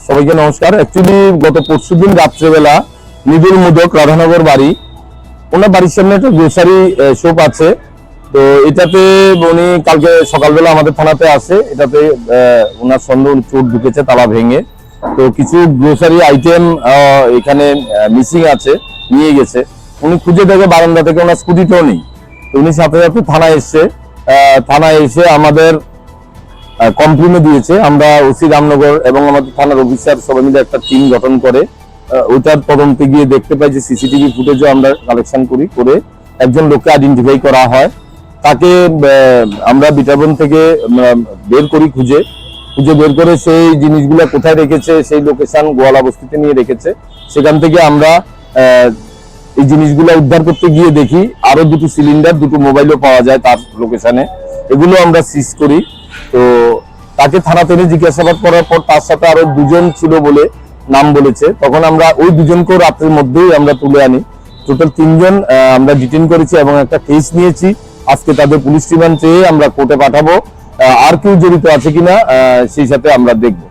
সবাইকে নমস্কার। অ্যাকচুয়ালি গত পরশুদিন রাত্রেবেলা নিদুল মোদক রাধানগর বাড়ি, ওনার বাড়ির সামনে একটা গ্রোসারি শপ আছে। তো এটাতে উনি কালকে সকালবেলা আমাদের থানাতে আসে। এটাতে ওনার সন্দেহ চোর ঢুকেছে তালা ভেঙে। তো কিছু গ্রোসারি আইটেম এখানে মিসিং আছে, নিয়ে গেছে। উনি খুঁজে দেখে বারান্দা থেকে ওনার স্কুটিটাও নেই। তো উনি সাথে সাথে থানায় এসে আমাদের কমপ্লেনও দিয়েছে। আমরা ওসি রামনগর এবং আমাদের থানার অফিসার সবাই মিলে একটা টিম গঠন করে ওইটার তদন্তে গিয়ে দেখতে পাই যে সিসিটিভি ফুটেজও আমরা কালেকশন করে একজন লোককে আইডেন্টিফাই করা হয়। তাকে আমরা বিটাবন থেকে বের করি, খুঁজে বের করে সেই জিনিসগুলো কোথায় রেখেছে, সেই লোকেশন গোয়ালা বস্তিতে নিয়ে রেখেছে। সেখান থেকে আমরা এই জিনিসগুলো উদ্ধার করতে গিয়ে দেখি আরো দুটো সিলিন্ডার, দুটো মোবাইলও পাওয়া যায় তার লোকেশনে। এগুলো আমরা সিজ করি। তো তাকে থানা থেকে জিজ্ঞাসাবাদ করার পর তার সাথে আরো দুজন ছিল বলে নাম বলেছে। তখন আমরা ওই দুজনকেও রাত্রের মধ্যেই আমরা তুলে আনি। টোটাল 3 জন আমরা ডিটেইন করেছি এবং একটা কেস নিয়েছি। আজকে তাদের পুলিশ রিমান্ড চেয়ে আমরা কোর্টে পাঠাবো। আর কেউ জড়িত আছে কিনা সেই সাথে আমরা দেখবো।